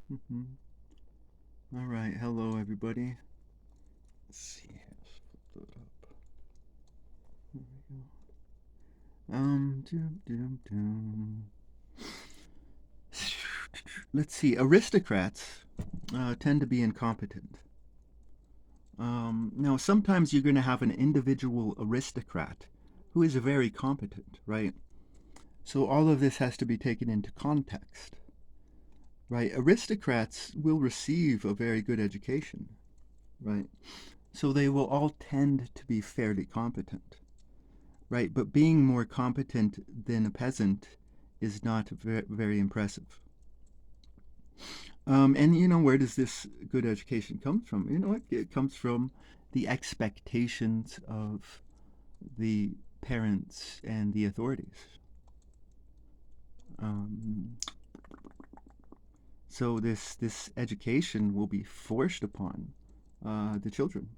Mhm. All right. Hello, everybody. Let's see. Let's flip that up. There we go. Doom, doom, doom. Let's see. Aristocrats tend to be incompetent. Now, sometimes you're going to have an individual aristocrat who is very competent, right? So all of this has to be taken into context, right? Aristocrats will receive a very good education, right? So they will all tend to be fairly competent, right? But being more competent than a peasant is not very impressive. And where does this good education come from? It comes from the expectations of the parents and the authorities. Um, so this education will be forced upon the children.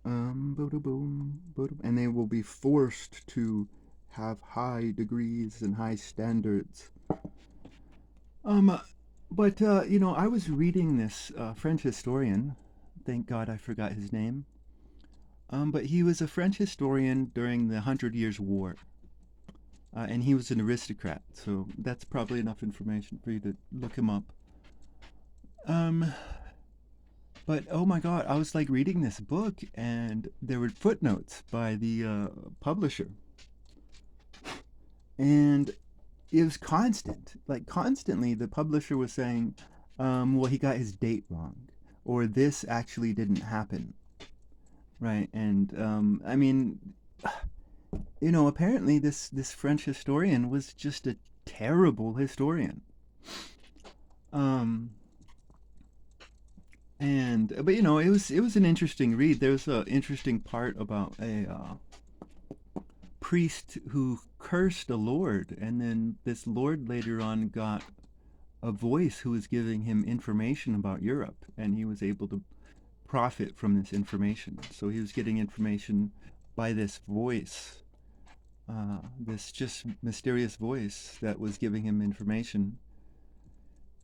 Boom, boom, and they will be forced to have high degrees and high standards. Um, but I was reading this French historian. Thank God I forgot his name. But he was a French historian during the Hundred Years' War, and he was an aristocrat. So that's probably enough information for you to look him up. Um, but oh my God, I was like reading this book, and there were footnotes by the publisher, and it was constant. Like constantly, the publisher was saying, "Well, he got his date wrong," or "This actually didn't happen." Right, and I mean, apparently this French historian was just a terrible historian. Um, and but it was an interesting read. There was an interesting part about a priest who cursed a lord, and then this lord later on got a voice who was giving him information about Europe, and he was able to profit from this information. So he was getting information by this voice, this just mysterious voice that was giving him information,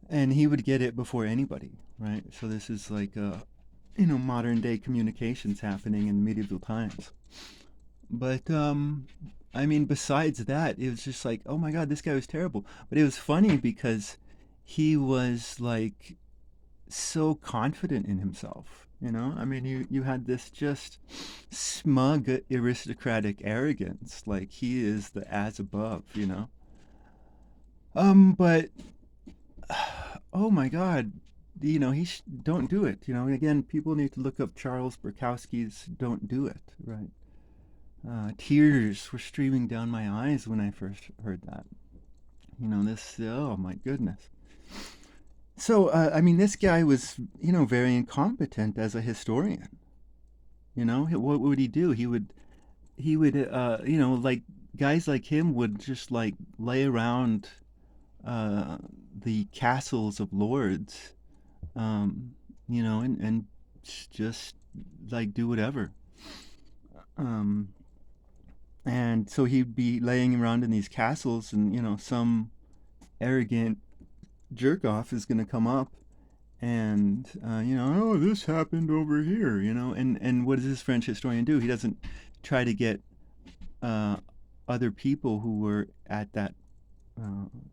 and he would get it before anybody, right? So this is like modern day communications happening in medieval times. But I mean, besides that, it was just like, oh my God, this guy was terrible. But it was funny because he was like so confident in himself. I mean, you had this just smug aristocratic arrogance, like he is the as above. But oh my God, don't do it. Again, people need to look up Charles Bukowski's "Don't Do It." Right? Tears were streaming down my eyes when I first heard that. This. Oh my goodness. So, I mean, this guy was, very incompetent as a historian. What would he do? He would, like guys like him would just like lay around uh, the castles of lords, um, and just like do whatever. Um, and so he'd be laying around in these castles, and some arrogant jerk off is going to come up and oh, this happened over here, and what does this French historian do? He doesn't try to get uh, other people who were at that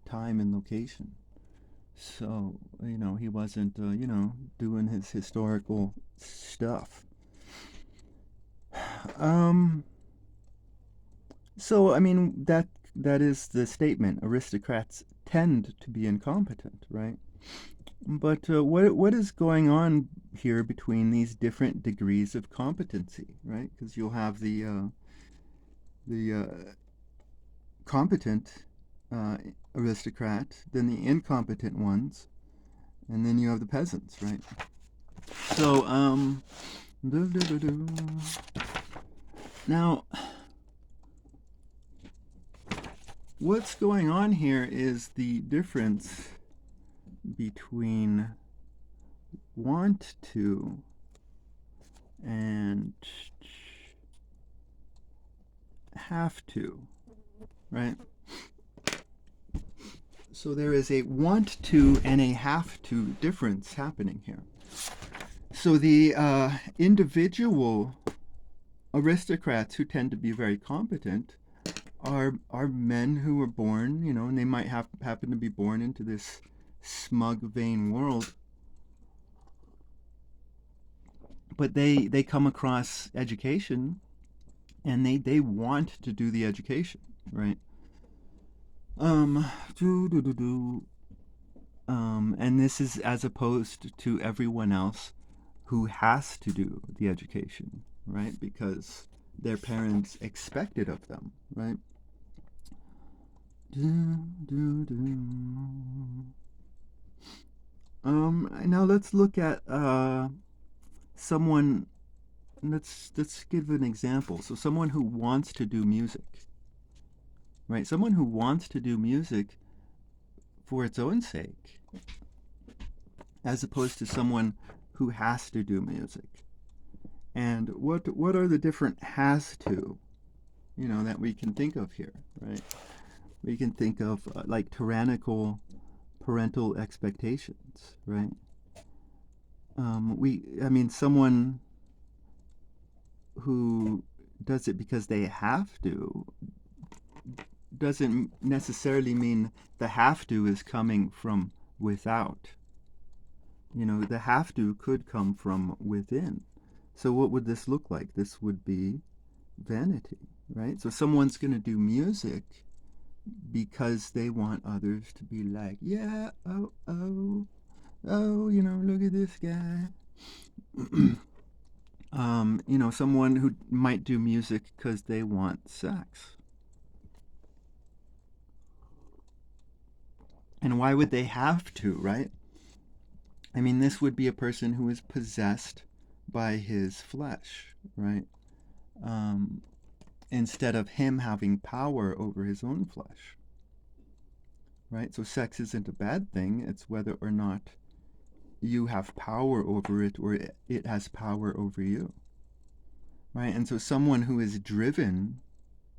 time and location. So he wasn't doing his historical stuff. Um, so I mean that is the statement. Aristocrats tend to be incompetent, right? But what is going on here between these different degrees of competency, right? Because you'll have the competent uh, aristocrat, then the incompetent ones, and then you have the peasants, right? So now what's going on here is the difference between want to and have to, right? So there is a want to and a have to difference happening here. So the individual aristocrats who tend to be very competent are men who were born, and they might happen to be born into this smug, vain world, but they come across education, and they want to do the education, right? Um, do do do do. And this is as opposed to everyone else who has to do the education, right? Because their parents expect it of them, right? Do, do, do. Now let's look at someone. Let's give an example. So someone who wants to do music, right? Someone who wants to do music for its own sake, as opposed to someone who has to do music. And what are the different has to, that we can think of here, right? We can think of like tyrannical parental expectations, right? Someone who does it because they have to doesn't necessarily mean the have to is coming from without. The have to could come from within. So what would this look like? This would be vanity, right? So someone's going to do music because they want others to be like, yeah, oh, oh, oh, look at this guy. Someone who might do music because they want sex. And why would they have to, right? This would be a person who is possessed by his flesh, right? Instead of him having power over his own flesh, right? So sex isn't a bad thing. It's whether or not you have power over it or it has power over you, right? And so someone who is driven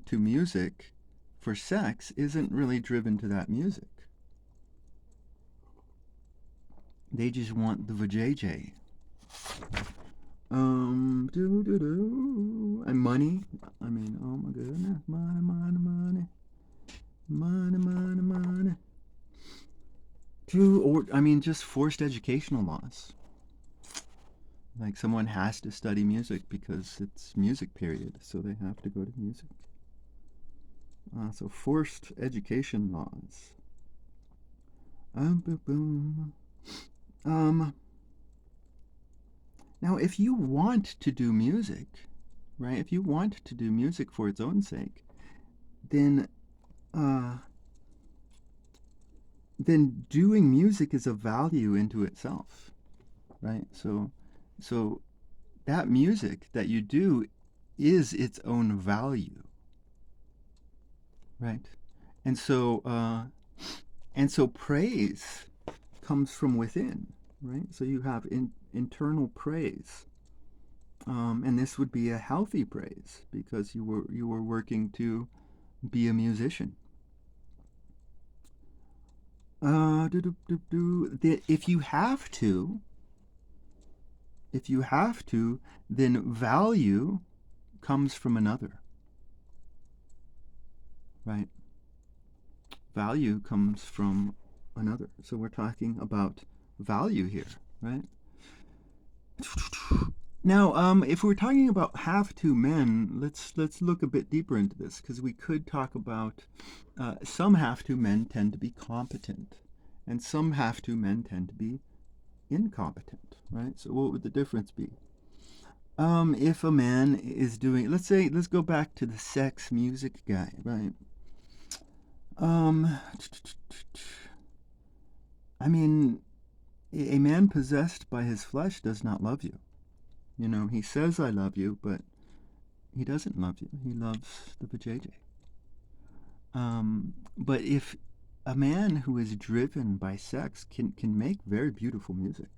to music for sex isn't really driven to that music. They just want the vajayjay. And money. Oh my goodness, money, money, money, money, money, money. Just forced educational laws. Like someone has to study music because it's music period, so they have to go to music. So forced education laws. Boom. Now, if you want to do music, right? If you want to do music for its own sake, then doing music is a value into itself, right? So that music that you do is its own value, right? And so praise comes from within, right? So you have internal praise, and this would be a healthy praise because you were working to be a musician. If you have to, then value comes from another, right? Value comes from another. So we're talking about value here, right? Now, if we're talking about have to men, let's look a bit deeper into this, because we could talk about some have to men tend to be competent, and some have to men tend to be incompetent, right? So what would the difference be? If a man is doing, let's go back to the sex music guy, right? A man possessed by his flesh does not love you. He says, I love you, but he doesn't love you. He loves the vajayjay. But if a man who is driven by sex can make very beautiful music.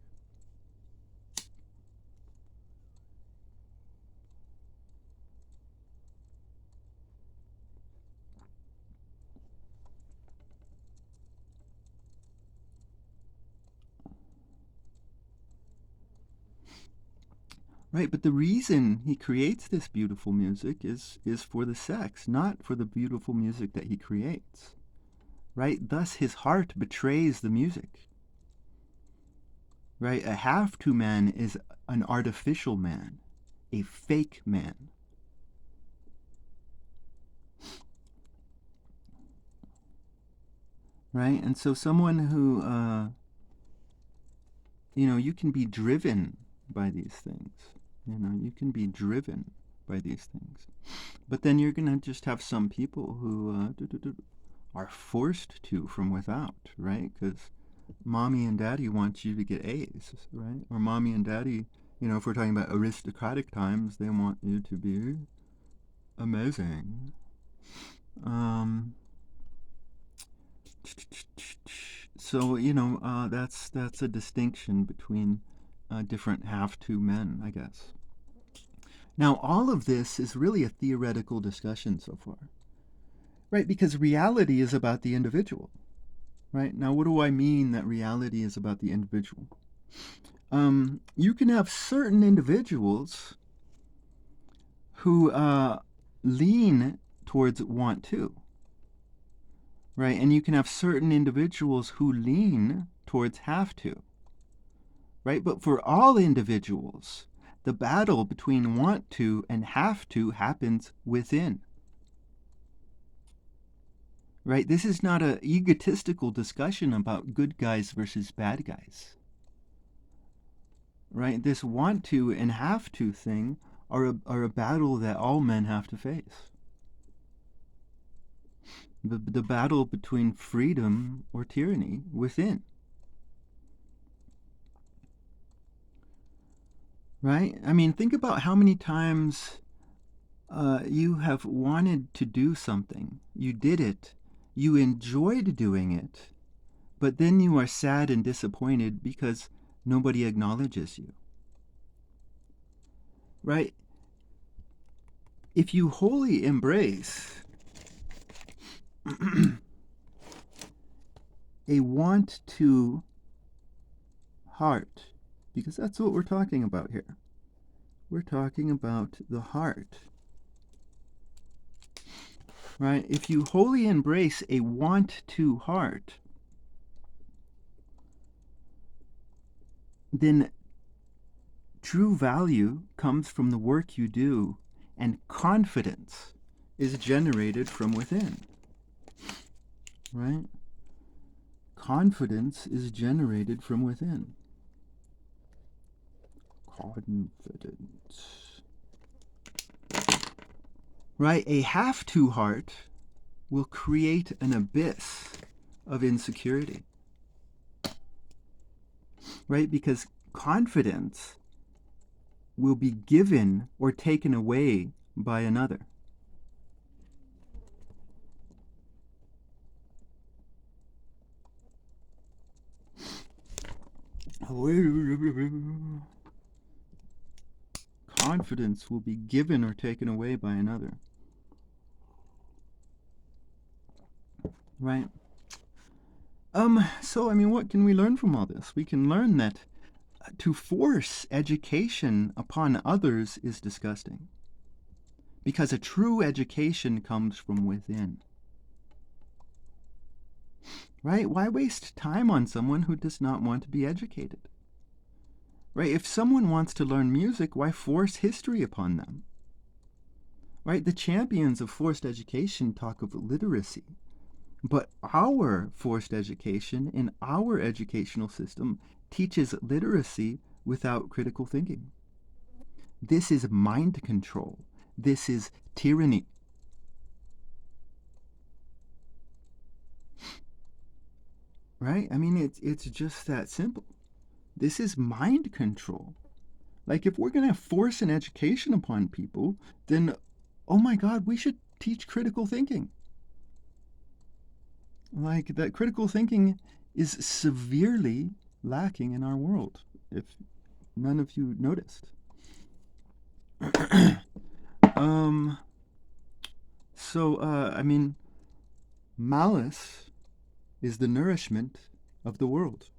Right, but the reason he creates this beautiful music is for the sex, not for the beautiful music that he creates. Right? Thus his heart betrays the music. Right? A have-to man is an artificial man, a fake man. Right? And so someone who, you can be driven by these things. You can be driven by these things. But then you're going to just have some people who are forced to from without, right? Because mommy and daddy want you to get A's, right? Or mommy and daddy, if we're talking about aristocratic times, they want you to be amazing. So that's a distinction between different have-to men, I guess. Now, all of this is really a theoretical discussion so far, right? Because reality is about the individual, right? Now, what do I mean that reality is about the individual? You can have certain individuals who lean towards want to, right? And you can have certain individuals who lean towards have to, right? But for all individuals, the battle between want to and have to happens within. Right? This is not an egotistical discussion about good guys versus bad guys. Right? This want to and have to thing are a battle that all men have to face. The battle between freedom or tyranny within. Right? I mean, think about how many times you have wanted to do something. You did it. You enjoyed doing it. But then you are sad and disappointed because nobody acknowledges you. Right? If you wholly embrace a want to heart, because that's what we're talking about here. We're talking about the heart. Right? If you wholly embrace a want to heart, then true value comes from the work you do, and confidence is generated from within. Right? Confidence is generated from within. Confidence. Right? A have-to heart will create an abyss of insecurity. Right? Because confidence will be given or taken away by another. Confidence will be given or taken away by another. Right? So, I mean, what can we learn from all this? We can learn that to force education upon others is disgusting. Because a true education comes from within. Right? Why waste time on someone who does not want to be educated? Right? If someone wants to learn music, why force history upon them? Right? The champions of forced education talk of literacy. But our forced education in our educational system teaches literacy without critical thinking. This is mind control. This is tyranny. Right? I mean, it's just that simple. This is mind control. Like, if we're going to force an education upon people, then, oh my God, we should teach critical thinking. Like, that critical thinking is severely lacking in our world, if none of you noticed. I mean, malice is the nourishment of the world.